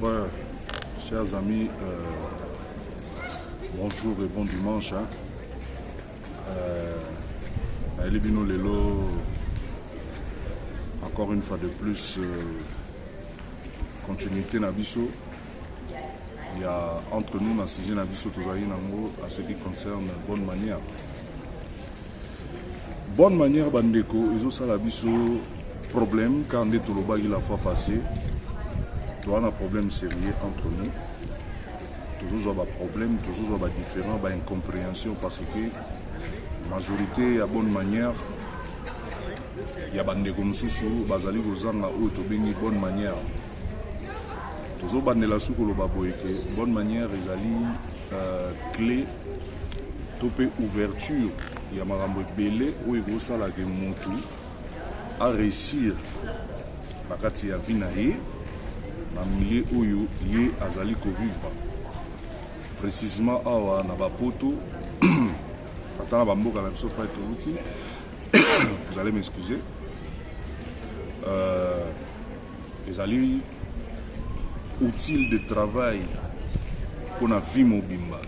Ouais, chers amis, bonjour et bon dimanche. Elibino Lelo, encore une fois de plus, continuité Nabiso. Il y a entre nous, dans sujet Nabiso, à ce qui concerne bonne manière. Bonne manière, Bandeko, ils ont ça Nabiso problème quand on est tout le bas la fois passée. Il y a un problème sérieux entre nous. Toujours un problème, toujours un différent, une incompréhension parce que la majorité à bonne manière, il y a des gens bazali gozanga ou to bengi bonne manière. Toujours bandela suko lo baboyeke bonne manière ezali clé topé ouverture ya marambo belé ou egosala ke mutu à réussir bakati ya vie na ye na milieu oyo ye azali ko vivre. Précisément awa na bapoto atana bamboka na biso pa etouti vous allez m'excuser ezali outil de travail pour na vie mobimba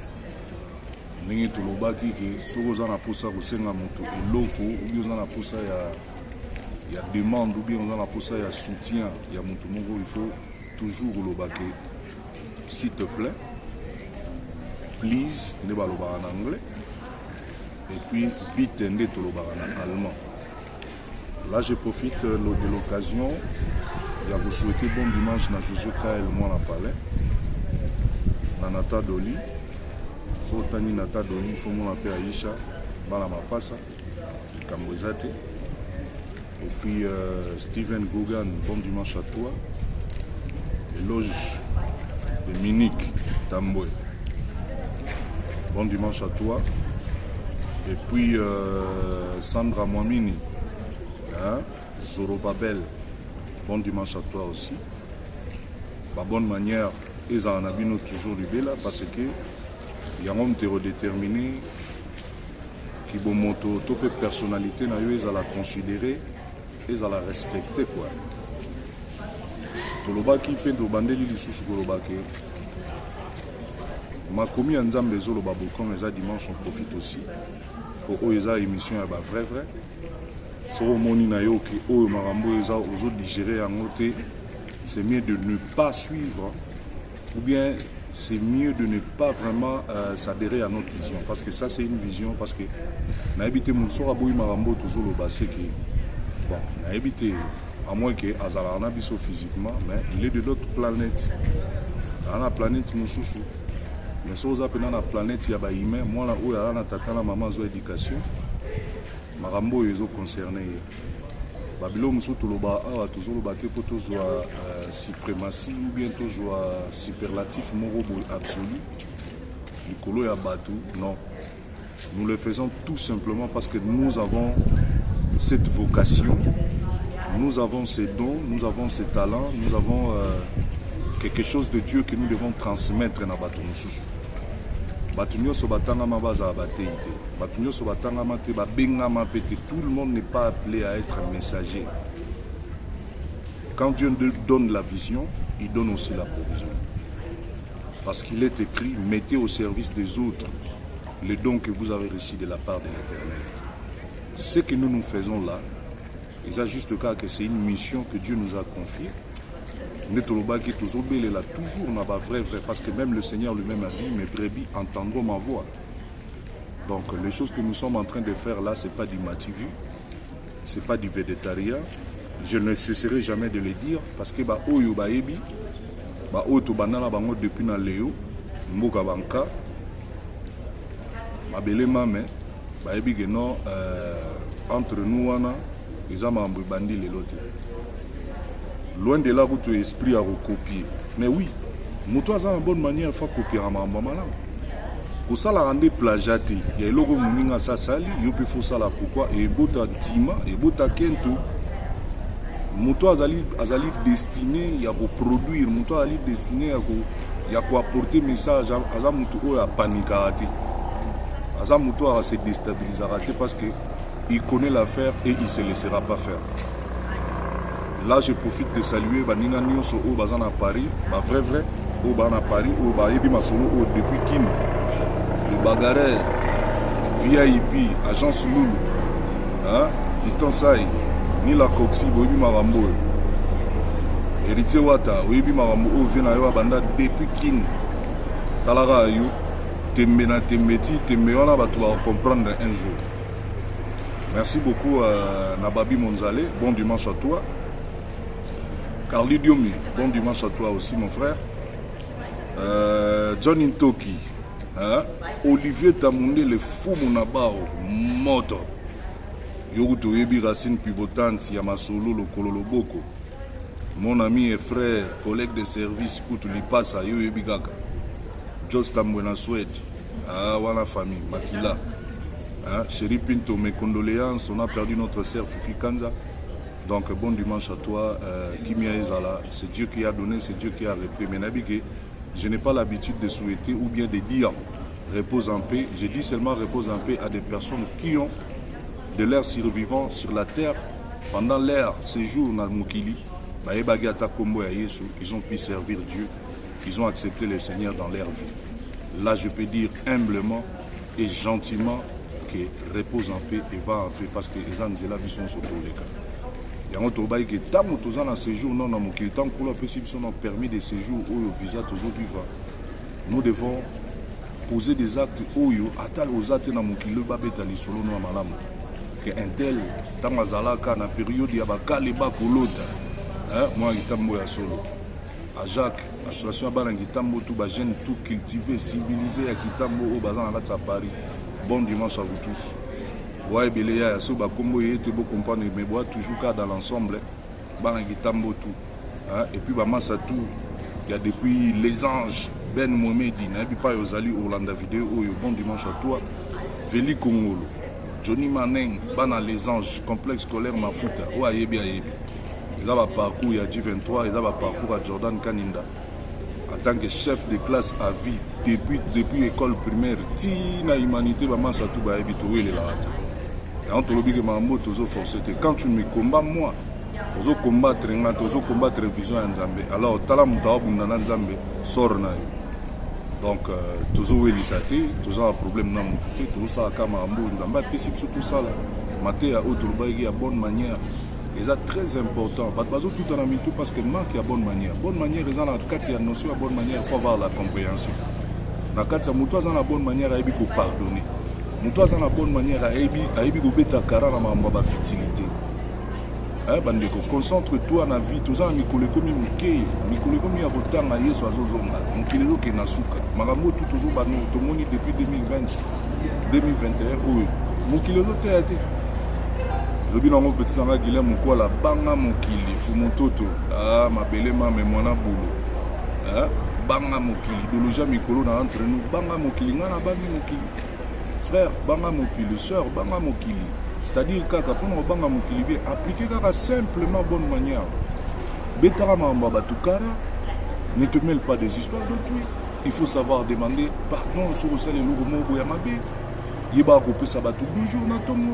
ndenge tolobaki ke soki oza na posa kosenga moto eloko ou bien oza na posa ya demande ou bien oza na posa ya soutien ya moto moko il faut toujours olobaki s'il te plaît please ne balobaka en anglais et puis bite nde tolobaka en allemand. Là je profite de l'occasion de vous souhaiter bon dimanche na Josué Kael moi na palais na Nata Doli so tani Nata Doli fo mon appel Aisha bala mapasa Kambozate et puis Steven Gogan bon dimanche à toi éloge de Minique Tamboy bon dimanche à toi. Et puis Sandra Mwamini, Zorobabel, bon dimanche à toi aussi. La bonne manière, ils en ont toujours du là parce que il y a un homme déterminé qui bon moto, toute personnalité, ils la considérer, ils la respecter quoi. Tolobaki pe do bandeli lisusu kolobaki. Ma commis en Zambie Zolo Babokon, les dimanche, on profite aussi pour eux, les émissions, vrai. Sur Moni Nayoki, eux, Marambo, les autres digérer en côté, c'est mieux de ne pas suivre, ou bien c'est mieux de ne pas vraiment s'adhérer à notre vision. Parce que ça, c'est une vision, parce que Naïbité Moussora Boui Marambo, toujours le basé qui. Bon, Naïbité, à moins que Azala Nabiso physiquement, mais il est de l'autre planète. Dans la planète Moussouchou. Mais si vous avez dans la planète, il y a des humains. Moi, là où il y a la maman qui a l'éducation, Marambo est concerné. Babylone, toujours suprématie ou bien toujours superlatif absolu. Nicolo et Abatou, non. Nous le faisons tout simplement parce que nous avons cette vocation, nous avons ces dons, nous avons ces talents, nous avons quelque chose de Dieu que nous devons transmettre dans Batou Moussouchou. Batunyo sobatanga mabaza abateite. Batunyo sobatanga mate babenga mapete. Tout le monde n'est pas appelé à être messager. Quand Dieu donne la vision, il donne aussi la provision. Parce qu'il est écrit, mettez au service des autres les dons que vous avez reçus de la part de l'Éternel. Ce que nous faisons là, il a juste le cas que c'est une mission que Dieu nous a confiée. Netolobaki toujours là toujours n'a pas vrai parce que même le Seigneur lui-même a dit mes brebis entendront ma voix. Donc les choses que nous sommes en train de faire là, c'est pas du mativu, c'est pas du végétarien. Je ne cesserai jamais de le dire parce que ba oyo ba ebi ba oto banana bango depuis na leo mboka banka mabele mame ba ebi que non entre nous wana ezama bandi lelote. Loin de là où tu es esprit à recopier. Mais oui, Moutoua a une bonne manière de copier à Mambamala. Pour ça, la rendre plagiaté. Il y a le logo Mouninga Sassali, il faut ça là pourquoi. Et Bota Tima, et Bota Kento. Moutoua Azali destiné à reproduire. Moutoua Azali destiné à apporter message à Moutoua à paniquer. À Moutoua à se déstabiliser parce qu'il connaît l'affaire et il ne se laissera pas faire. Là, je profite de saluer Baninga Nyonso au Bazan à Paris, vrai, au Bazan à Paris, au Baébi Masolo, depuis Kim, le Bagarre, VIP, Agent Souloulou, hein, Fiston Saï, Nila Coxi, Boébi Marambo, Héritier Wata, Boébi Marambo, Venayo Banda, depuis Kim, Talara Ayou, Tembena Tembeti, Tembeona, tu vas comprendre un jour. Merci beaucoup à Nababi Monzale, bon dimanche à toi. Carly Diomi, bon dimanche à toi aussi mon frère. John Intoki, hein? Olivier Tamoundé, le fou Mounabao, Moto. Yoguto Ebi Racine Pivotante, Yamasolo, le Kololoboko. Mon ami et frère, collègue de service, Koutulipasa, Yo Ebi Gaka. Jostam Buenaswed, ah, voilà famille, Makila. Hein? Chéri Pinto, mes condoléances, on a perdu notre sœur Fifi Kanza. Donc bon dimanche à toi, Kimia Ezala. C'est Dieu qui a donné, c'est Dieu qui a repris. Mais Nabike, je n'ai pas l'habitude de souhaiter ou bien de dire repose en paix. Je dis seulement repose en paix à des personnes qui ont de leurs survivants sur la terre pendant leur séjour dans Mukili. Ils ont pu servir Dieu, ils ont accepté le Seigneur dans leur vie. Là, je peux dire humblement et gentiment que repose en paix et va en paix parce que les Anzela sont sur tous les cas. Yango tobayi que tant que tous en séjour non dans mon tant que la possibilité ont permis de séjour au visa tous vivre. Nous devons poser des actes oyo atal aux actes na mokili babeta lisolo no malamu que un tel tant azalaka na période ya bakale bakolota hein moi ngitambo ya solo à Jacques association bana ngitambo tout ba jeune tout cultivé civilisé ya kitambo au bazan na à Paris. Bon dimanche à vous tous. Ouais, Beléa, so ba kombo yete bo comprendre mais bois toujours cas dans l'ensemble bana gitambo tout. Hein et puis ba massa tout il y a depuis les anges Ben Momedi na bi pa yozali Orlando vidéo oyo bon dimanche à toi. Veli Kongolo. Johnny Maneng bana les anges complexe scolaire Mafuta. Wa yebi ayebi. Ils ont parcours il y a J23, ils ont parcours à Jordan Kaninda. En tant que chef de classe à vie depuis l'école primaire, Tina Humanité ba massa tout ba yebi to ele la. Quand tu me combats, moi, tu vas combattre la vision de Nzambe. Alors, tu as Nzambe, sort. Donc, tu as un problème dans mon côté, tu as un problème Nzambe, tout ça. Maté à bonne manière. Et c'est très important. Parce que manque à bonne manière. Bonne manière, ils ont la notion de bonne manière, il faut avoir la compréhension. Dans la bonne manière, il faut pardonner. Toi, c'est la bonne manière à aibi gobeta karana mamba fertilité. Eh bandeko, concentre-toi na vie, tous en mikole komi mukei, mikole komi ya botanga yeso azozonga. Mukilelo ke nasuka. Makambo tout ozo bano tomoni depuis 2020, 2021 oyo. Mukilelo te ate. Lobi nango petit sanga Guillaume Mukola banga mukili fumototo. Ah mabele mame mwana bulu. Hein? Banga mukili. Doloja mikolo na entre nous banga mukili ngana bangi mukili. Frère, banga mokili, soeur, banga mokili. C'est-à-dire que pour nous banga mokili, appliquer simplement bonne manière. Betara mamba batukara, ne te mêle pas des histoires d'autrui. Il faut savoir demander pardon sur le sel et l'ourmo boyamabe. Yeba kopé sabatu bonjour na tomo.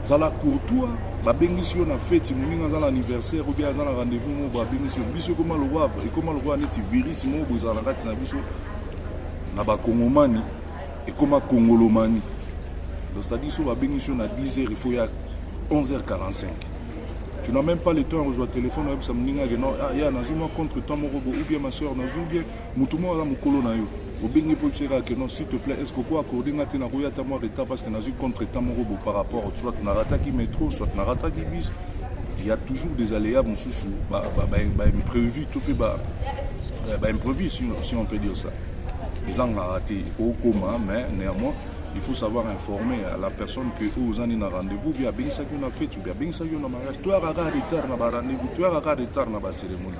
Zala courtois, ba bengi on a fête, moninga za l'anniversaire ou bien za rendez-vous mo ba bengi biso comment le roi et comment le roi neti virus mo bozala kati na biso. Na ba kongomani et comme à Congolomanie. C'est-à-dire que à 10h, il faut y a 11h45. Tu n'as même pas le temps de rejoindre le téléphone. Il y a un contre temps, mon robot, ou bien ma soeur, ou bien mon colonayo. S'il te plaît, est-ce que vous accordez un retard parce que nous avons contre temps, mon robot par rapport à soit Narataki métro, soit Narataki bis. Il y a toujours des aléas, mon souchou, imprévus, tout imprévus, si on peut dire ça. Ils ont raté au coma, mais néanmoins, il faut savoir informer la personne que vous avez un rendez-vous, bien bien ça qu'on a fait, bien bien ça qu'on a mariage. Tu as un retard dans le rendez-vous, tu as un retard dans la cérémonie.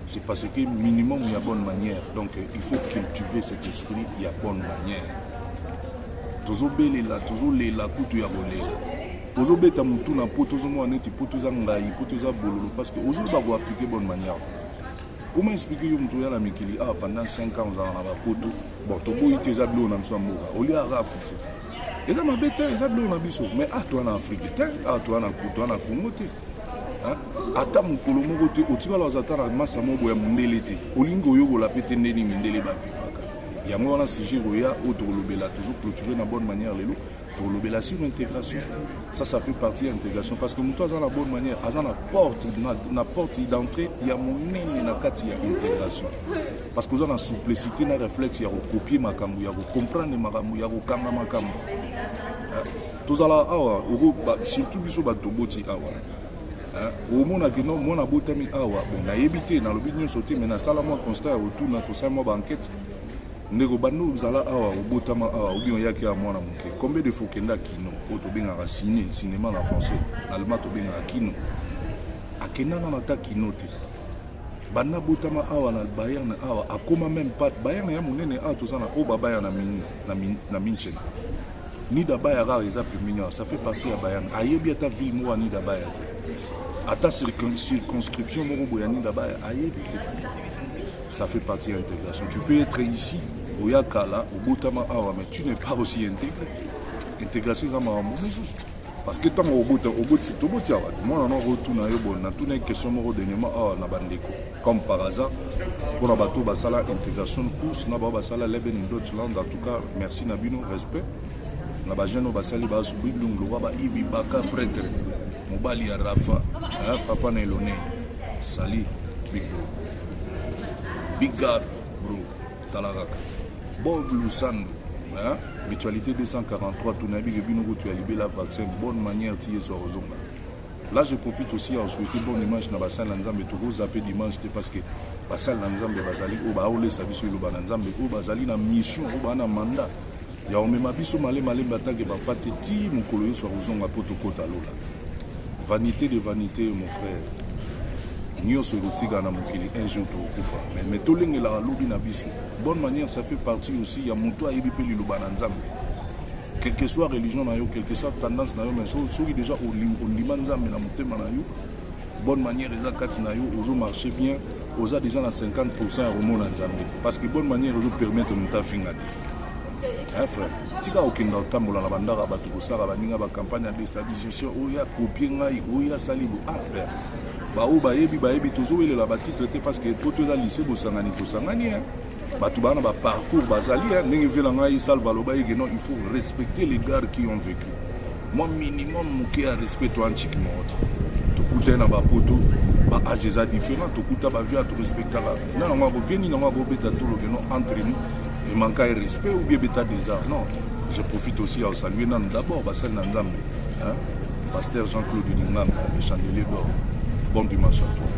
C'est parce que minimum il y a bonne manière. Donc il faut cultiver cet esprit, il y a bonne manière. Toujours belle là, toujours les la coutu ya bolela. Toujours beta mutu na poto zo mo neti poto za ngai, poto za bololo parce que aujourd'hui va appliquer bonne manière. Comment expliquer que la Mikili pendant 5 ans, on a un poteau. Bon, tu as été zablé dans le monde. On lui a rafouffé. Et ça m'a bêté, zablé dans le monde. Mais toi en Afrique, toi en Congo. ata mokolo moko te otikala ozata na masa moko ya mondele te olingi oyokola pe te ndeni mindele bavivaka yango wana sujet koya oyo tokolobela toujours clôturer na bonne manière lelo tokolobela sur l'intégration ça fait partie de l'intégration parce que moto aza na bonne manière aza na porte d'entrée ya monene na kati ya intégration parce que oza na souplicité na réflexe ya kokopier makambo ya kocomprendre makambo ya kokanga makambo tozala awa surtout biso bato boti awa omonaki no mwana botami awa bon nayebi te nalobi nyonso te mais nasala mwa constat ya otuna tosala mwa banquete ndeko bando ozala awa obotama awa obi oyaki ya mwana moke combien de fois kenda kino oyo tobengaka cinéma na français na allemand tobengaka kino akendana na ta kino te banda botama awa na Bayern awa akoma même pas Bayern ya monene awa tozana oyo babaya na München Nida Baya rare eza pemina ça fait partie ya Bayern ayebi ata ville moko Nida Baya te ata circonscription moko boya Nida Baya ayebi te ça fait partie de l'intégration tu peux être ici oyakala obotama awa mais tu n'es pas aussi intégré intégration eza makambo mosusu parce que ntango toboti awa mwana na rotuna yo bon na tuna question moko dernièrement awa na bandeko comme par hasard mpona bato basala intégration course na bao basala leben in Deutschland en tout cas merci na bino respect na bajeune oyo basali basubi lunglo wa ba Ivi Baka prêtre mobali ya Rafa papa na Elone sali big up bro talaraka Bob Lusando mutualité 243 tunabi que bino tu as libéré la vaccin bonne manière tier sur ozonga là je profite aussi à souhaiter bonne image na basal na nzambe to ko zapper dimanche parce que basal na nzambe bazali o ba ole sabiso lo ba na nzambe o bazali na mission o ba na mandat ya o mema biso male batange ba fate ti mukolo yo sur ozonga poto kota lola vanité de vanité mon frère nyonso ekotika na mokili un jour tokokufa mais tolengela lobi na biso bonne manière ça fait partie aussi ya moto ayebi mpe liloba na nzambe quelle que soit religion na yo quelle que soit tendance na yo mais soki déjà ondima nzambe na motema na yo bonne manière eza kati na yo ozomarche bien oza déjà na 50% ya komona nzambe parce que bonne manière ezopermettre moto afinga te frère tika okenda otambola na bandaka bato kosala baninga bacampagne ya déstabilisation oyo akopie ngai oyo asali bo père bao bayebi tozowelela batitre te parce que po toza lycée bosangani tosangani bato bana ba parcours bazali ndenge vela ngai sal baloba yeke non il faut respecter les gars qui ont vécu moi minimum moke ya respect to antique mort tokuta na bapoto ba âge eza différent tokuta ba vie to respectala na ngo vieni na ngo beta to loke non entre nous il manque de respect ou bien beta des arts non je profite aussi à saluer nan d'abord basal na nzambe pasteur Jean-Claude Linganga le chandelier d'or. Bon dimanche à toi.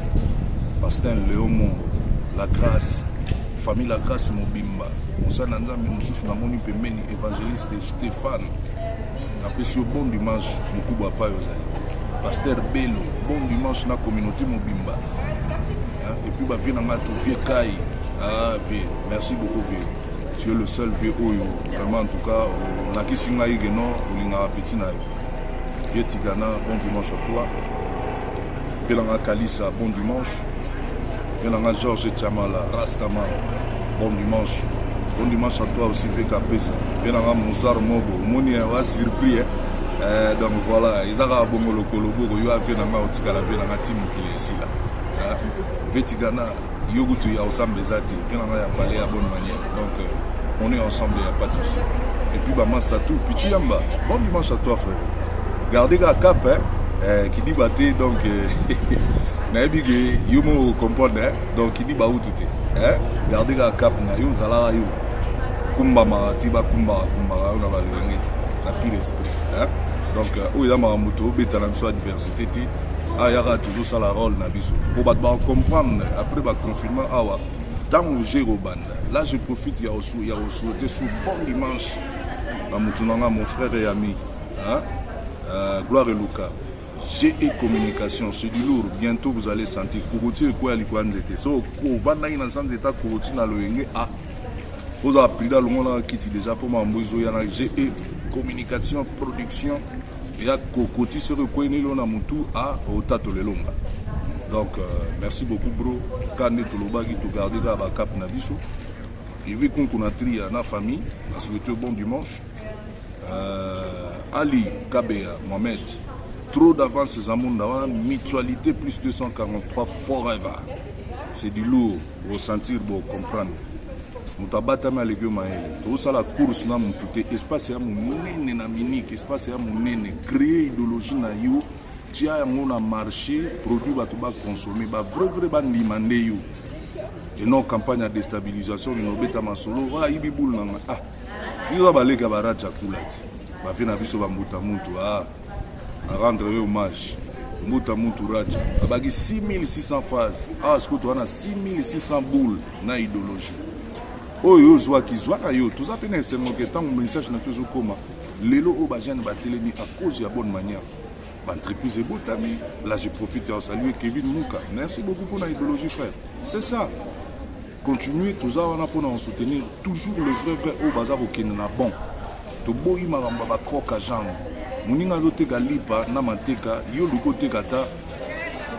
Pasteur Léomon, la grâce, famille la grâce Mobimba. Moussa Nanzambe Moussous Namoni Pemeni, évangéliste Stéphane. Apprécié bon dimanche, Moukouba Payozali. Pasteur Bello, bon dimanche na communauté Mobimba. Et puis, bah, viens à tout vieux Kai. Ah, vieux, merci beaucoup, vieux. Tu es le seul vieux Oyo. Vraiment, en tout cas, on a qui singa igeno, on a petit na. Vieux Tigana, bon dimanche à toi. Velanga Kalissa, bon dimanche. Velanga Georges Tchamala, Rastaman, bon dimanche. Bon dimanche à toi aussi, VK Pesa. Velanga Mozart Mobo, Moni a surpris. Donc voilà, ils ont bon le colobo, ils ont fait un outil la Velanga Tim qui est ici là. Vetigana, Yogutu Yaosam Bezati, Velanga a parlé à bonne manière. Donc on est ensemble, il n'y a pas de souci. Et puis bah, Mastatou, puis tu yamba. Bon dimanche à toi, frère. Gardez la cap, qui dit batté donc naibige yumo comprendre donc qui dit ba outute gardez la cap na yo zala yo kumba ma tiba kumba na ba lengeti na pire esprit donc o ya ma moto beta na so diversité ti ayara toujours ça la rôle na biso pour ba comprendre après ba confirmer awa dans Géro banda là je profite ya souhaiter sous bon dimanche na mutunanga mon frère et ami Gloire et Luca. J'ai et communication, c'est du lourd. Bientôt vous allez sentir. Kouroti et quoi l'Ikwanzete. So, Kovana dans sans état Kouroti na loenge a. Vous avez appris dans le monde qui est déjà pour m'embouiser. J'ai et communication, production. Et à Kokoti se reconnaît l'on a moutou à Otato le longa. Donc, merci beaucoup, bro. Quand tu l'obagi, tu gardes la cap nabiso. Et vu qu'on a tri à la famille, on a souhaité bon dimanche. Ali Kabea Mohamed. trop d'avance Zamunda, mutualité plus 243 forever. C'est du lourd, ressentir, comprendre. Mutabatama avec Maël. Tout ça la course na mutute espace ya munene na minique, espace ya munene, créer idéologie na yo, tu as un marché, produit va tout consommer, va vrai ban demander yo. Et non campagne de déstabilisation, nous beta masolo, ah ibi boule nanga. Ah. Il va balé kabaracha kulati. Va faire na biso ba muta muntu ah. À rendre hommage. Muta muntu racha. Abagi 6600 phases. Ah, ce que tu as 6600 boules na idéologie. Oh yo zwa ki zwa yo tout ça peine c'est que tant message na faisons comment lelo o ba jeune ba télémi à cause de la bonne manière. Ba entreprise et botami là je profite à saluer Kevin Mouka. Merci beaucoup pour l'idéologie frère. C'est ça. Continuer tout ça on a pour nous soutenir toujours le vrai au bazar au Kenya bon. To boyi maramba ba kroka jambe. Muninga lote galipa na manteka yo luko tekata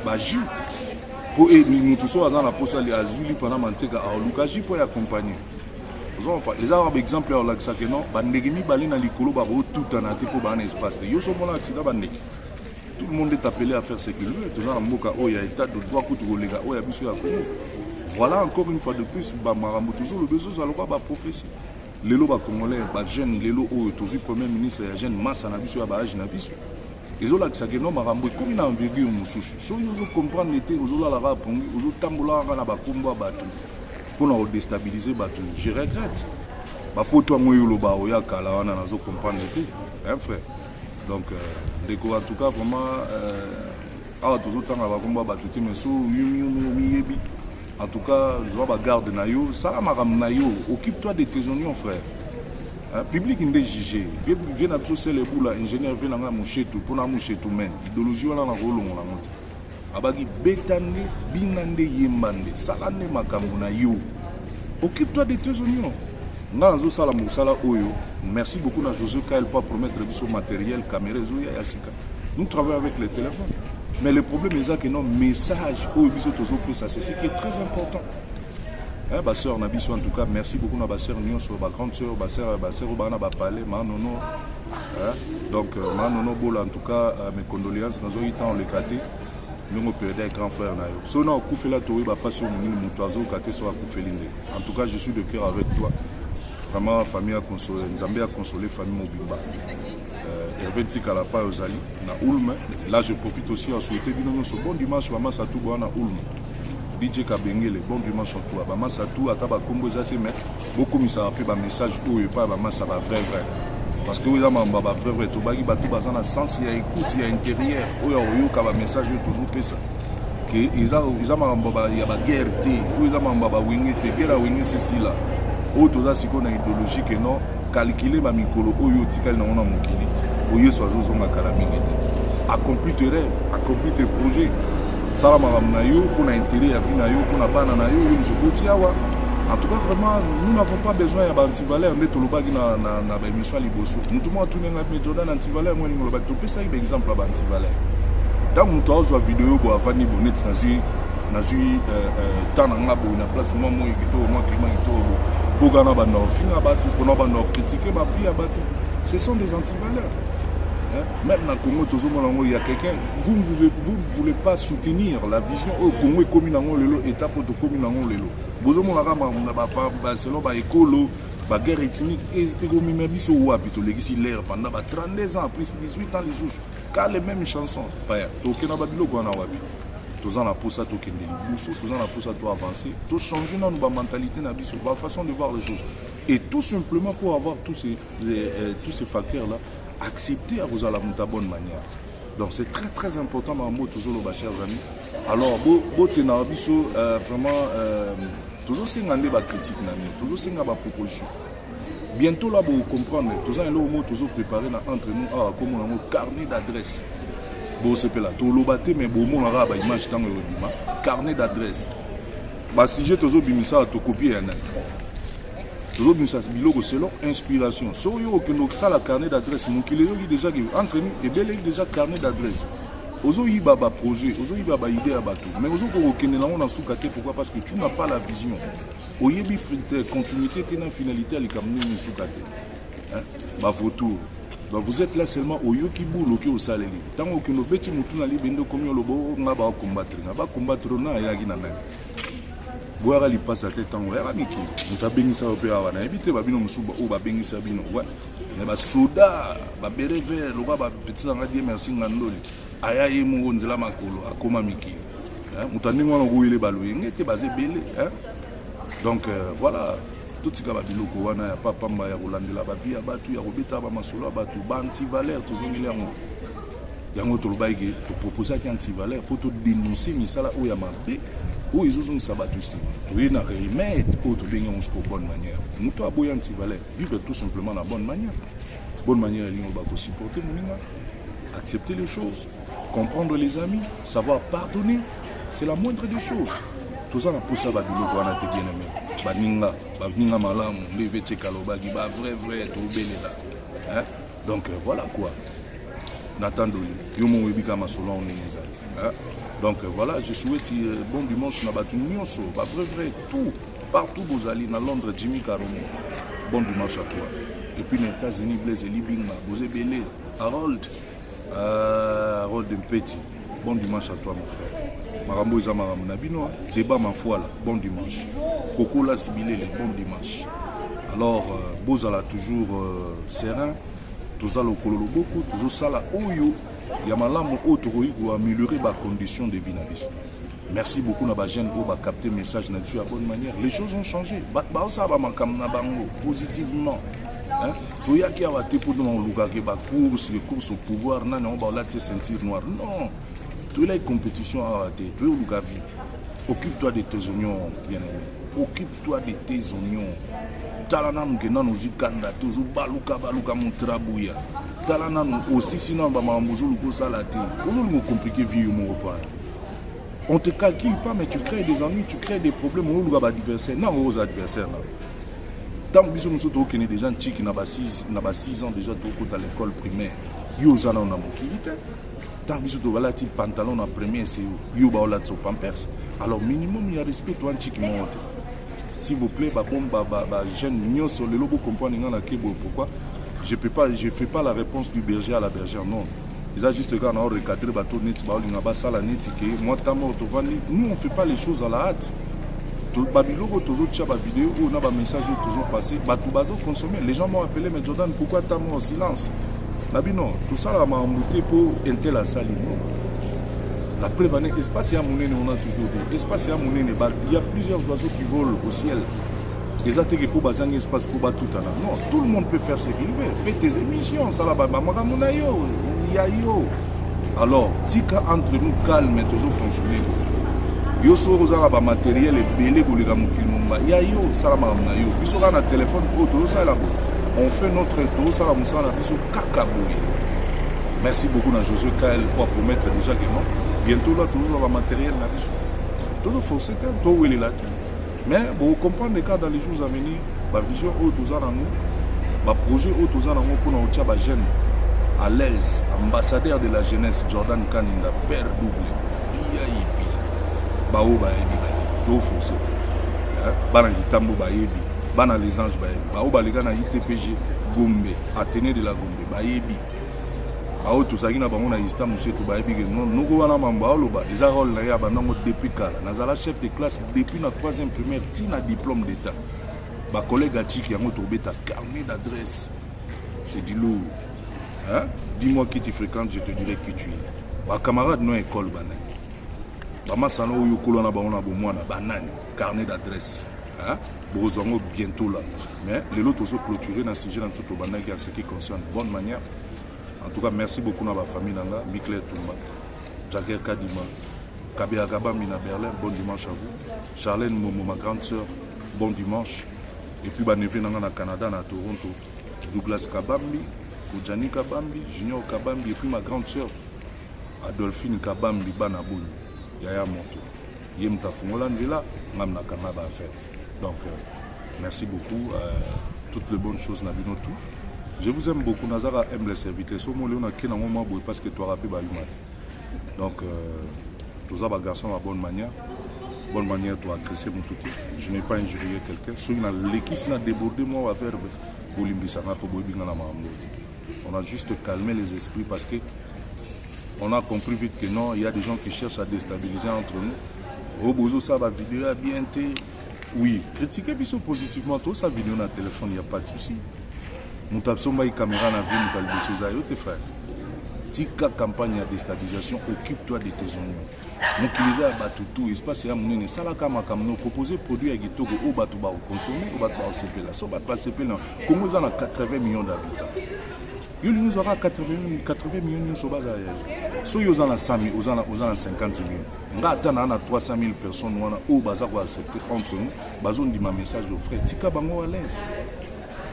ba ju. Pour nous tous à la poste les azuli pendant manteka à lukaji pour accompagner. Ils ont un exemple à l'axe que non, bandegimi balina likolo babo tout en ate pour ban espace. Yo so mona tina bandeki. Tout le monde est appelé à faire ce qu'il veut. Toujours en moka oh il y a état de droit pour tout les gars oh il y a biso ya Congo. Voilà encore une fois de plus ba marambo toujours le besoin à l'oba ba prophétie. Lelo ba congolais ba jeune lelo oh toujours premier ministre ya jeune massa na biso ya ba âge na biso. Les autres qui sont marambo comme une envergure mususu. So ils comprendre l'été, ils ont la rapongi, ils ont tambola na ba komba batu pour nous déstabiliser batu. Je regrette. Ba poto moyo lo ba oya kala wana nazo comprendre l'été, hein frère. Donc en tout cas vraiment ah toujours temps ba komba batu te mais so yumi yebi. En tout cas, je vois ba garde na yo, ça maram na yo, occupe-toi de tes oignons frère. Public inde jugé vient absolument les boules ingénieur vient na moucher tout pour na moucher tout men idéologie wala na rolongo na monte abagi betande binande yembande salane makambo na yo occupe-toi de tes oignons na zo sala musala oyo merci beaucoup na José Kael pour promettre biso matériel caméra zo ya yasika nous travaillons avec les téléphones mais le problème est que non message oyo biso tozo pesa c'est ce qui est très important. Ma soeur Nabiso en tout cas merci beaucoup na ba soeur Nyon sur ba grande soeur ba soeur bana ba parler manono donc manono bola en tout cas mes condoléances nazo yitan le katé nous perdre grand frère na yo so na okufela to ba passion mini mutazo katé so akufelinde en tout cas je suis de cœur avec toi vraiment famille a consolé Nzambe a consolé famille Mobimba Hervé Tikala pa ozali na Ulm là je profite aussi à souhaiter bino so bon dimanche maman Satou bona Ulm DJ Kabengele, bon dimanche à toi. Bama Satou, à Taba Combo Zate, mais beaucoup de ça a fait un message où il pas Bama ça va vrai. Parce que oui, là, ma vrai, tout bagi, tout bazan a sens, il y a écoute, il y a intérieur. Où il y a un message, il y a toujours fait ça. Que ils ont il y a la guerre, où il y a ma wingé, guerre à wingé, c'est là. Où tout ça, c'est qu'on a idéologie que non, calculer ma micro, où il y a tikal na on mokili, où il y a soit zozon ma kalamine. Accomplis tes rêves, accomplis tes projets. Ça pour l'intérêt à pour la banane en tout cas vraiment nous n'avons pas besoin d'antivaleur mais tout le bagi na émission liboso nous tout monde tourner na Jordan antivaleur moi nous le bagi tout ça exemple à antivaleur dans mon temps sur vidéo bo avani bonnet nazi tant na bo na place moi qui moi climat qui pour gana ba no finga ba tout pour ba no critiquer ba vie ba tout ce sont des antivaleurs. Même dans le Congo, il y a quelqu'un, vous ne voulez pas soutenir la vision au Congo est commun dans le étape de commun dans le vous avez selon la écolo, la guerre ethnique, et l'air pendant 32 ans, plus 18 ans, les autres, car les mêmes chansons. Tous en a pour ça, tous en a pour ça, tout avancer, tout changer dans notre mentalité, notre façon de voir les choses. Et tout simplement pour avoir tous ces facteurs-là, accepter à vous à la bonne manière. Donc c'est très très important, toujours nos chers amis. Alors, vraiment, toujours c'est une critique, toujours c'est une proposition. Bientôt là, vous comprenez, tout ça, toujours préparé entre nous, comme un carnet d'adresse. Bon, c'est là, tout le bâté, mais bon, on a une image dans le carnet d'adresse. Si j'ai toujours mis ça, tu copies. Toujours selon inspiration. Si vous avez la carnet d'adresse, mon qu'il est déjà entre nous, et bien déjà carnet d'adresse. Vous avez un projet, vous avez une idée à bateau. Mais vous avez un sous-caté, pourquoi? Parce que tu n'as pas la vision. Vous avez une continuité, tu as une finalité à l'icamner sous-caté. Vos tours. Donc vous êtes là seulement au yoki boulot qui au salé. Tant que nos petits moutons ali bendo comme yo lobo nga ba combattre na ya gi na nani. Boira li passe à tête en ya miki. Muta bengisa opéra wana ebite ba bino musuba o ba bengisa bino wa. Ne ba soda ba bereve lo ba petit nga di merci ngandoli. Aya ye mu nzela makolo akoma miki. Muta ndingo na go ile balwe ngete bazé belé hein. Donc voilà. Tout ce qui est biloko wana ya papa mba ya kolandela ba via batu ya kobeta ba masolo batu ba anti-valeur tozongeli yango yango tolobaike to proposer ki anti-valeur pour to dénoncer misala o ya mabe o ezozongisa batu si to yena remède o to benga musko bonne manière muto aboya anti-valeur vivre tout simplement la bonne manière lingo ba ko supporter moninga accepter les choses comprendre les amis savoir pardonner c'est la moindre des choses. Tout ça, on a poussé à biloko wana te bien aimé. Baninga malamu, levé tchekalobagi, ba vrai, tout belé là. Hein? Donc voilà quoi. Nathan Doli, yomo webika masolo on est. Donc voilà, je souhaite bon dimanche na batu nyonso, ba vrai, tout, partout bozali na Londres, Jimmy Karomo. Bon dimanche à toi. Et puis les États-Unis, Blaise Libinga, Bozé Belé, Harold Mpeti. Bon dimanche à toi mon frère. Marambo Zamaram Nabino, débat ma foi là, bon dimanche. Coco la Sibilé, bon dimanche. Alors, Bozala toujours serein, tous à l'okololo beaucoup, tous au sala oyo, Yamalam autre pour améliorer ma condition de vie. Merci beaucoup na ba jeune pour ba capter message là-dessus à bonne manière. Les choses ont changé. Ba ça va makam na bango positivement. Hein? Tout y a qui a été pour nous lugar que ba course, les courses au pouvoir, non on va là se sentir noir. Non. Toutes les compétitions à rater, tu es au Lugavi. Occupe-toi de tes oignons, bien-aimé. Occupe-toi de tes oignons. Talanam gena nous ukanda, tozu baluka montrabouya. Talanam aussi sinon ba mambuzo luko salati. On nous compliquer vie mon repas. On te calcule pas mais tu crées des ennuis, tu crées des problèmes au lugar adversaire, non aux adversaires là. Tant que nous sommes au des gens qui n'ont pas 6 ans déjà à l'école primaire. Yo zana on a mokilité. Tant que tu as un pantalon en premier, c'est Yuba ou la Pampers. Alors, minimum, il y a respect, toi, qui monte. S'il vous plaît, jeune, nous sommes les lobos comprendre pourquoi. Je ne fais pas la réponse du berger à la bergère, non. Ils ont juste quand on a recadré le bateau, moi, nous, on ne fait pas les choses à la hâte. Babiloko, toujours tchaba vidéo, on a un message toujours passé. Les gens m'ont appelé, mais Jordan, pourquoi tu as mis en silence? Nabino, tout ça m'a embouté pour entrer la salle. La preuve, espace et amoureux, on a toujours dit. Espace et amoureux, il y a plusieurs oiseaux qui volent au ciel. Les attaques pour baser un espace pour battre tout à l'heure. Non, tout le monde peut faire ce qu'il veut. Fais tes émissions, ça là-bas. Alors, tika entre nous calme et toujours fonctionner. Yo so rozala ba matériel et belé pour les gars mon film. Ya yo, ça là ma yo. Biso na téléphone auto ça là. On fait notre tour, ça va mousser à la kakabouille. Merci beaucoup à Josué Kael pour promettre déjà que non. Bientôt là, toujours le matériel, toujours forcé, tout où il est là. Mais pour comprendre les cas dans les jours à venir, la vision autour de nous, le projet autour de nous pour nous faire jeune à l'aise, ambassadeur de la jeunesse, Jordan Kaninda, père double, VIP, Bao Baebi, tout forcé. Barangi Tambo Baebi. Bana les anges baebi ba les gars na ITPG Gombe Athénée de la Gombe baebi ba o to sakina bango na Ista monsieur to baebi que non noko wana mamba oloba les rôle na ya banango depuis kala nazala chef de classe depuis la 3e primaire tina diplôme d'état ba collègue atiki yango to beta carnet d'adresse c'est du lourd hein dis-moi qui tu fréquentes je te dirai qui tu es ba camarade no école banane ba masano oyo kolona bango na bomwana banane carnet d'adresse hein Bozongo bientôt là. Mais les autres sont clôturés dans le sujet en ce qui concerne bonne manière. En tout cas, merci beaucoup à ma famille, Mikler Toumba, Jagger Kadima, Kabea Gabambi na Berlin, bon dimanche à vous. Charlène Momo, ma grande sœur, bon dimanche. Et puis, Banevé na Canada, na Toronto, Douglas Kabambi, Ojani Kabambi, Junior Kabambi, et puis ma grande sœur, Adolphine Kabambi, Banabouni, Yaya Monto. Yem Tafungola Ndela, Mam na Kanaba à faire. Donc, merci beaucoup. Toutes les bonnes choses, Nabino tout. Je vous aime beaucoup. Nazara aime les serviteurs. Parce que toi, donc, tous les garçons à bonne manière. Bonne manière, toi, agresser mon tout. Je n'ai pas injurié quelqu'un. Si l'équipe n'a débordé, moi, on va faire Bolimbisana pour Bobingana. On a juste calmé les esprits parce que on a compris vite que non, il y a des gens qui cherchent à déstabiliser entre nous. Au bout ça va vidéo à bien été. Oui, critiquer biso positivement tout ça vidéo dans le téléphone, il n'y a pas de souci. Nous avons une caméra dans la vie, nous avons des choses tes frères. Tika campagne de déstabilisation, occupe-toi de tes oignons. Nous utilisons tout espace et à mon ça la kama comme nous proposer produits à Gitoko au bateau ba consommer au bateau CP là. So bateau CP là. Comment ils ont 80 millions d'habitants. Il nous aura 80 millions de soldats. So ils ont 100 000, ils ont 50 millions. On a atteint 300 000 personnes au bazar pour accepter entre nous. Bazon dit ma message aux frères. Tika bango à l'aise.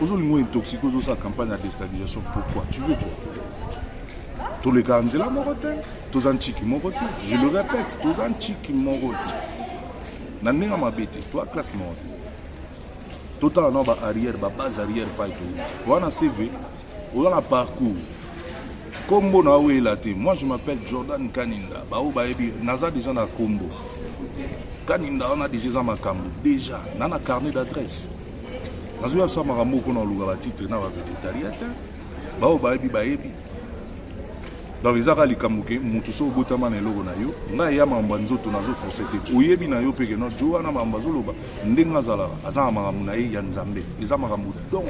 Ils ont intoxiqué aux sa campagne de déstabilisation. Pourquoi? Tu veux quoi? Tous les gars, c'est la morote. Tous les gens morote. Je le répète, tous les gens morote. N'en ma bête, toi classe morote. Tout le temps, arrière, base arrière, pas tout. On a CV, on a parcours. Combo na où est la team. Moi je m'appelle Jordan Kaninda. Baou baebi, naza déjà na combo. Kaninda on a déjà ma cambo. Déjà, on a carnet d'adresse. Nazo ya sa marambo qu'on a luga titre na va végétariate. Baou baebi baebi. Donc ils ont les kamouké, mutuso botama na logo na yo. Nga ya mamba nzoto nazo forcete. Oyebi na yo peke no Joana mamba zoloba. Ndenga zala azama maramu na ye ya Nzambe. Ezama maramu donc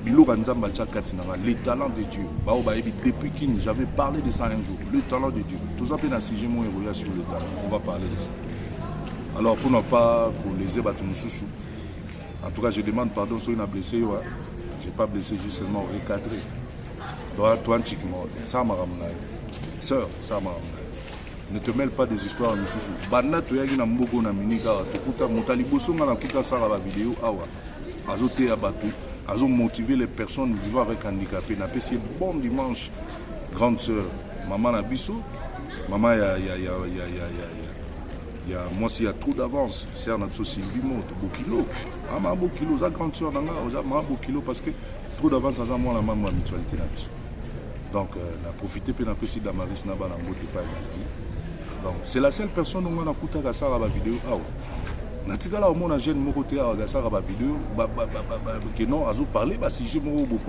biloka Nzamba tchakati na les talents de Dieu. Ba obayebi depuis King, j'avais parlé de ça un jour, le talent de Dieu. Tout ça peut na sujet mon héros sur le talent. On va parler de ça. Alors pour ne pas pour les ébattre mususu. En tout cas, je demande pardon si on a blessé yo. J'ai pas blessé, juste seulement recadré. Toi, ça m'a ramené. Sœur, ça m'a ramené. Ne te mêle pas des histoires à nous. Bana, tu as un mbogo na minika. Tu kuta motali bosso na kuta ça la vidéo. Awa. Azote abatu. Azo motiver les personnes vivant avec handicapés. Na pesi bon dimanche, grande sœur. Maman Nabiso. Maman moi s'il y a trop d'avance, c'est un autre Sylvie monte, Bokilo. Maman Bokilo, ça grande sœur nanga, maman Bokilo parce que trop d'avance à moi la maman mutualité na biso. Donc, on a profité pour la petite Damaris Naba na mbote pa Nazali. Donc, c'est la seule personne où on a coupé à ça la vidéo. Ah, natikala au monde jeune mon côté à ça la vidéo, que non, azo parler, bah si j'ai beaucoup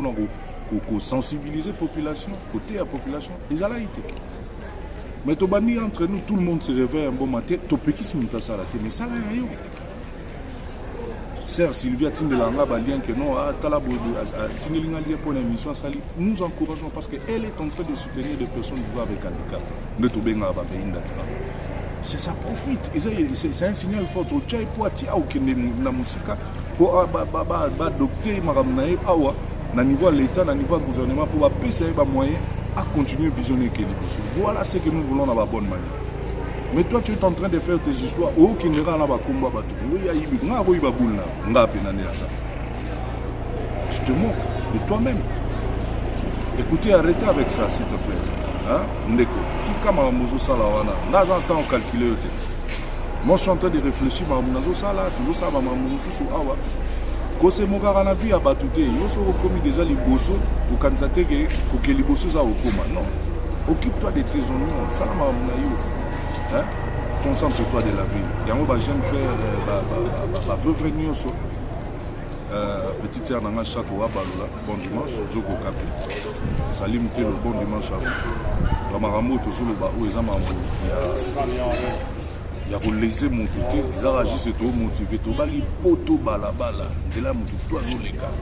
pour sensibiliser la population, côté la population, ils allaient été. Mais to bani entre nous, tout le monde se réveille un bon matin, to petit si monta ça la télé, mais ça là yo. Sœur Sylvia Tindelanga balien que non à Talabo Tindelinga lien pour l'émission Sali, nous encourageons parce qu'elle est en train de soutenir des personnes vivant avec handicap. Ne to benga ba beinda. C'est ça profite. C'est un signal fort au tchai pour tia au kene na musika pour adopter maramnae awa na niveau l'état na niveau gouvernement pour passer ba moyen à continuer à visionner Kéliboso. Voilà ce que nous voulons dans la bonne manière. Mais toi, tu es en train de faire tes histoires. Oh, qui n'est pas là, tu te moques de toi-même. Écoutez, arrêtez avec ça, s'il te plaît. Hein? Ndeko, si comme Mamozo Salawana, là, j'entends calculer. Moi, je suis en train de réfléchir, Mamozo Sala, toujours ça, Mamozo Awa. Quand c'est mon gars à la vie à Batouté, il y a commis déjà les bossos pour candidater que les bossos à Okoma. Non. Occupe-toi de tes oignons. Ça, hein? Concentre-toi de la vie. Il y a un jeune frère, veuve Nyoso, petite sœur dans château à Balola, bon dimanche, Djoko Kapi. Salim le bon dimanche à vous. Dans ma rameau, toujours le bas où ils ont il y a pour laisser mon côté, ils ont agi, c'est trop motivé. Tout bali, poto, balabala. C'est là, mon tout, les gars.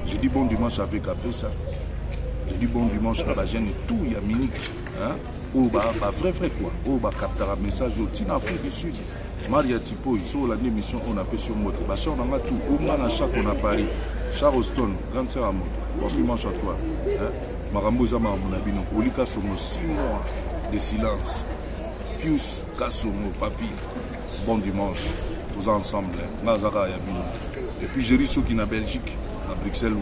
J'ai dit bon dimanche avec après ça. J'ai dit bon dimanche à la jeune, tout, il y a Minique. Oh, bah, vrai quoi. Oh, bah, capter un message au Tina Afrique du Sud. Maria Tipo, ils sont l'année mission, on a fait sur moto. Bah, ça, on a tout. Au moins, à chaque, on a Paris. Charleston, grande sœur à moto. Bon dimanche à toi. Marambo Zama, mon avis, donc, Olika, sont 6 mois de silence. Pius, Kassomo, Papi, bon dimanche, tous ensemble, Nazara Yabino. Et puis j'ai ceux qui sont en Belgique, à Bruxelles,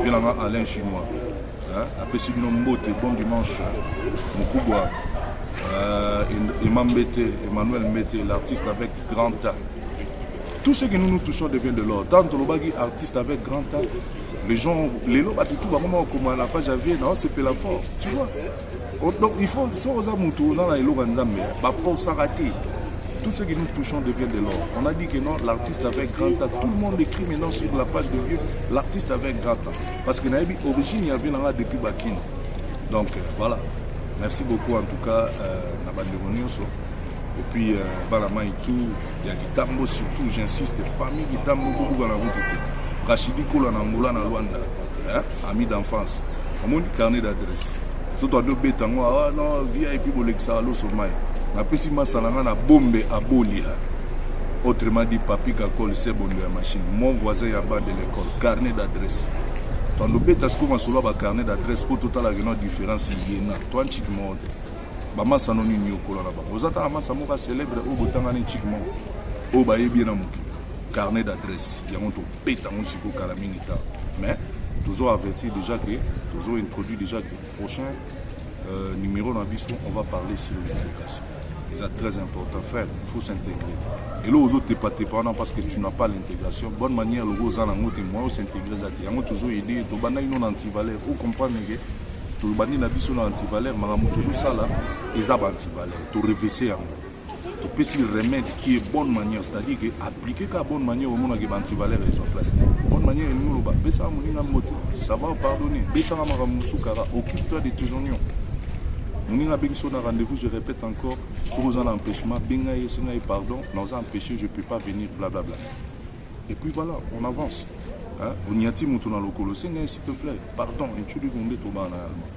puis là, Alain Chinois. Après Sibino Mbote, bon dimanche, Moukouboua, Emmanuel Mbete, l'artiste avec grand A. Tout ce que nous touchons devient de l'or. Tant que artiste avec grand A, les gens, les lots, tout le monde, comme à la page j'avais, non, c'est pas la force, tu vois. Donc il faut, si on a mutu, on a les lots en Zambie, bah faut s'arrêter. Tout ce que nous touchons devient de l'or. On a dit que non, l'artiste avec grand temps. Tout le monde écrit maintenant sur la page de vieux, l'artiste avec grand temps. Parce que l'origine, il y avait depuis Bakine. Donc voilà. Merci beaucoup en tout cas, et puis, Balama et tout, il y a Gitambo surtout, j'insiste, famille Gitambo, beaucoup dans la route. Rachidi Koula Nangola na Luanda, ami d'enfance. On a carnet d'adresse. Surtout à deux bétangos, ah non, VIP Bolexa, allo sommeil. Na pesima salanga na bombe à Bolia. Autrement dit, papi Kakol, c'est bon de la machine. Mon voisin y a bas de l'école, carnet d'adresse. Ton bête, est-ce qu'on a solo un carnet d'adresse pour total la différence, il y a toi, chic monde. Bama sanoni ni okola na ba. Ozata amasa moka célèbre au botanga ni chic monde. O ba yebi na muki. Carnet d'adresse. Il y a mon to bête en siko kala minita. Mais toujours averti déjà que toujours introduit déjà que prochain numéro dans biso on va parler sur l'intégration. C'est très important frère, il faut s'intégrer. Et là aux autres t'es pas parce que tu n'as pas l'intégration. Bonne manière le gros en ngote moi s'intégrer ça. Il y a toujours aider to bana ino anti-valeur ou comprendre que tout le bani na biso na anti-valeur mais toujours ça là ils ont anti-valeur. To reverser en to pécer le remède qui est bonne manière, c'est-à-dire que appliquer la bonne manière au monde qui est anti-valeur ils sont plastique. Bonne manière nous le bas, ça moninga moto, ça va pardonner. Betanga maramusukara, occupe-toi de tes oignons. Nous avons un rendez-vous, je répète encore, sur un empêchement, pardon, dans un empêché, je ne peux pas venir, blablabla. Et puis voilà, on avance. On y a dit, s'il te plaît, pardon, et tu lui demandes tout bas en allemand.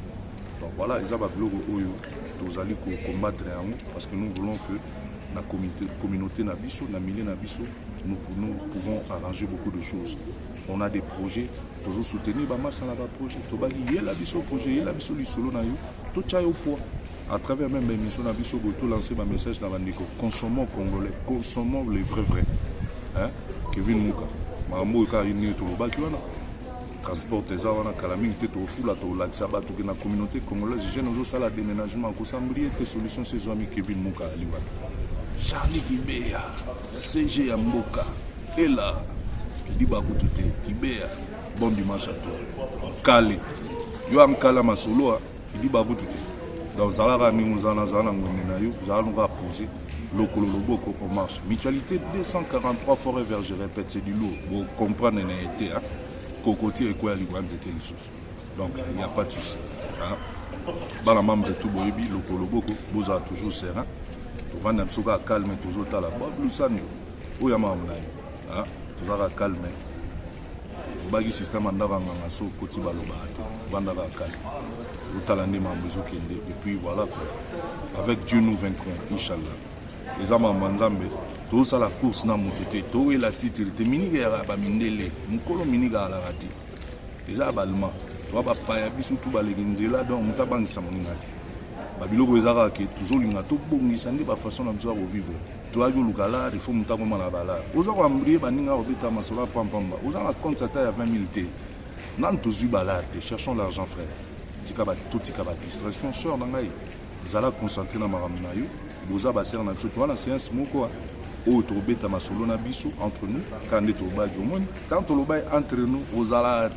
Donc voilà, ils ont allé combattre parce que nous voulons que la communauté Nabiso, la milieu Nabiso, nous pouvons arranger beaucoup de choses. On a des projets, nous soutenir les projets. Il y a un projet, il y a un solo, tout au poids. À travers même l'émission Nabiso, vous lancer un message dans Bandiko. Consommons congolais, consommons les vrais. Kevin Mouka, Maramouka, il n'y a pas de transport des armes, Kalaming, Teto, Foula, Laxaba, toute la communauté congolaise, j'ai nos salles de déménagement, Kosambrié, tes solutions, ses amis Kevin Mouka, Liban. Charlie Kibea, CG Amboka, et là, Kidi Bakoutoute, Kibea, bon dimanche à toi. Kali, Yoam Kala Masolo, Kidi Bakoutoute. Donc, Zalara Mimouzana, Zana Mounenayo, Zara nous va poser, Lokolo Loboko, on marche. Mutualité 243 forêts verts, je répète, c'est du lourd. Vous comprenez, il y a Cocotier et quoi, Liban, c'était les sources. Donc, il n'y a pas de souci. Dans la membre de tout Boébi, Lokolo Loboko, vous avez toujours serein. On va toujours calmer, toujours à la boîte, nous sommes où il y a toujours calmer. Le système est en côté de et puis voilà, avec Dieu nous vaincrons, Inch'Allah. Les amants Manzambe, tout ça la course n'a monté, tout est la titre, t'es mini à la bamindele, mon colon mini à la rati. Les aballements, tu vas pas y aller tout baléginzela, donc on t'a banni sa moningati. Babiloko ezaka ke toujours linga to bongisa ndi ba façon na biso ya vivre. To ayo lukala, il faut muta ko mala bala. Oza ko ambrier baninga obita masola pampamba. Oza na compte ça à 20 000 T. Nan to zubalate, cherchons l'argent frère. Tika ba to tika ba distraction sort na ngai. Zala concentrer na maramna yo. Boza ba ser na biso to na séance moko. O to beta masolo na biso entre nous quand to ba yo mon. Quand to lo ba entre nous ozala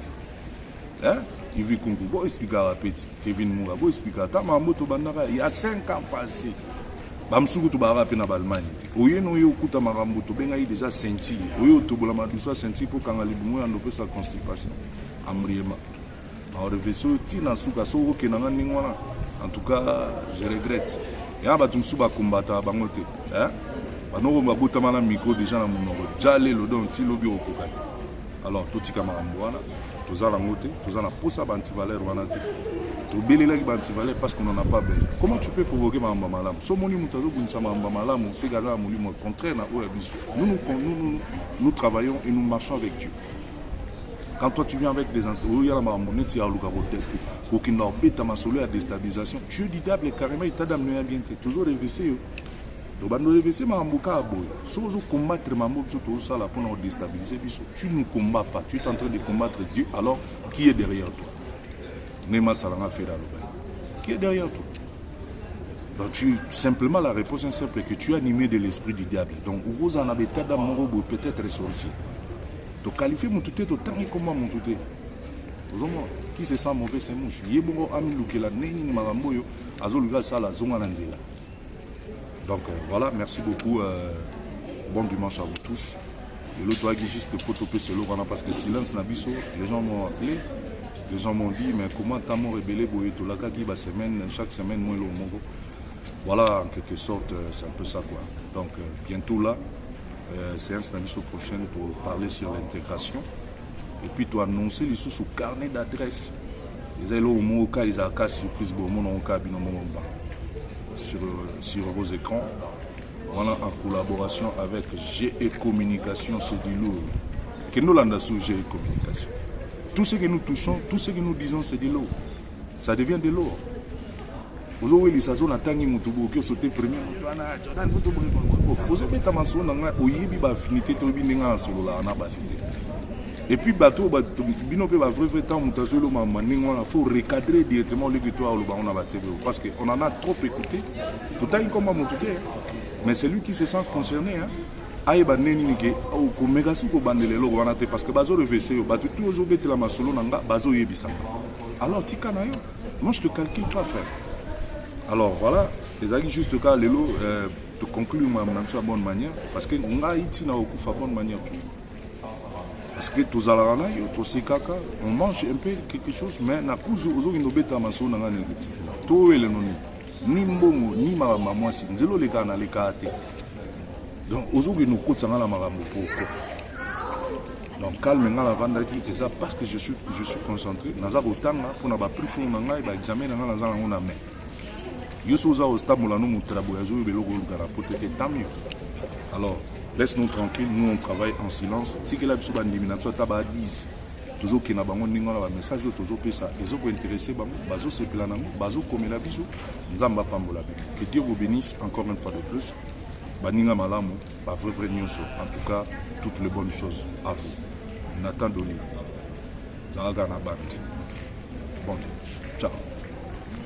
hein? Il vit Congo. Bon, expliquer à petit Kevin Moura. Bon, expliquer à Tamamoto Bandara. Il y a 5 ans passés. Bamsuku to barape na Balmanie. Oye no yo kuta maramboto benga déjà senti. Oye to bola maduso senti pour quand ali bumu andope sa constipation. Amriema. Alors le vaisseau tina suka so ke na ningwana. En tout cas, je regrette. Ya batum suba combattre bangote. Hein? Banoko mabuta mana micro déjà na monoko. Jale lo don ti lobi okokate. Alors tout tika maramboana. Tous à la montée, tous à la pousse à Bantivalère, tout belé Bantivalère parce qu'on n'en a pas besoin. Comment tu peux provoquer ma malam? Somoni Moutazo Bounsama Malam, c'est Gaza Moulimo, contraire à Oabiso. Nous travaillons et nous marchons avec Dieu. Quand toi tu viens avec des entreprises, il y a la mamonette, il y a le garotet, pour qu'il n'orbite à ma solo à déstabilisation. Tu es du diable carrément, il t'a d'amener à bien, toujours révisé. Donc, si vous combattre pour déstabiliser, tu ne combats pas, tu es en train de combattre Dieu, alors qui est derrière toi? Qui est derrière toi? Donc, simplement la réponse est simple, que tu es animé de l'esprit du diable. Donc, vous en avez peut-être sorcier. Donc, qualifier mon touté, autant comment mon touté. Qui se sent mauvais, c'est mouche. Il y a beaucoup d'amis qui ont dit que la Donc voilà, merci beaucoup. Bon dimanche à vous tous. Et l'autre qui juste pour toper ce lot, parce que silence n'a biso, les gens m'ont appelé, les gens m'ont dit, mais comment t'as mon rébellé pour la semaine, chaque semaine, moi, le Mongo. Voilà, en quelque sorte, c'est un peu ça, quoi. Donc, bientôt là, séance n'a biso prochaine pour parler sur l'intégration. Et puis, tu annoncer les sous carnet d'adresse. Ils ont au mot cas, ils ont cas surprise, sur vos écrans. Voilà, en collaboration avec GE Communication, c'est du lourd. Que nous l'avons sous GE Communication. Tout ce que nous touchons, tout ce que nous disons, c'est de l'eau. Ça devient de l'eau. Vous avez les saisons à Tangi Moutoubo qui ont sauté premier. Vous avez tamasso nanga oyebi ba affinité to binenga solo la na batité. Et puis bateau bino pe ba vrai temps mutazolo mama ninga faut recadrer directement le ghetto au on a batté parce que on en a trop écouté. Tout à comme moutouté. Mais c'est lui qui se sent concerné hein. Aïba neni ke au ko megasu ko bandelelo wana te parce que bazo le WC batu tout ozo bete la masolo nanga bazo yebisa. Alors tika na yo. Moi je te calcule pas frère. Alors voilà, les amis juste cas lelo te conclure ma de bonne manière parce que nga iti na okufa bonne manière toujours. Parce que tous alarana yo to sikaka, on mange un peu quelque chose mais na kuzu ozo kinobeta masolo nanga négatif. To ele noni. Ni mbongo ni mama mwasi nzelo leka na leka te. Donc aujourd'hui nous coûte ça la marambo poko. Donc calme nga la vendredi et ça parce que je suis concentré naza botanga pour na ba plus fond nga ba examen nga naza ngona mais. Yo soza au stade molano mutrabo yazo beloko lukara potete tant mieux. Alors laisse-nous tranquille, nous on travaille en silence. Si que la biso bandimi na so taba 10 toujours qui n'a pas mon message toujours que ça ils ont intéressé bazo c'est plan bazo comme la biso nzamba pambola que Dieu vous bénisse encore une fois de plus baninga malamu ba vrai nyonso en tout cas toutes les bonnes choses à vous Nathan Doli Zaraga na bande bon dimanche ciao.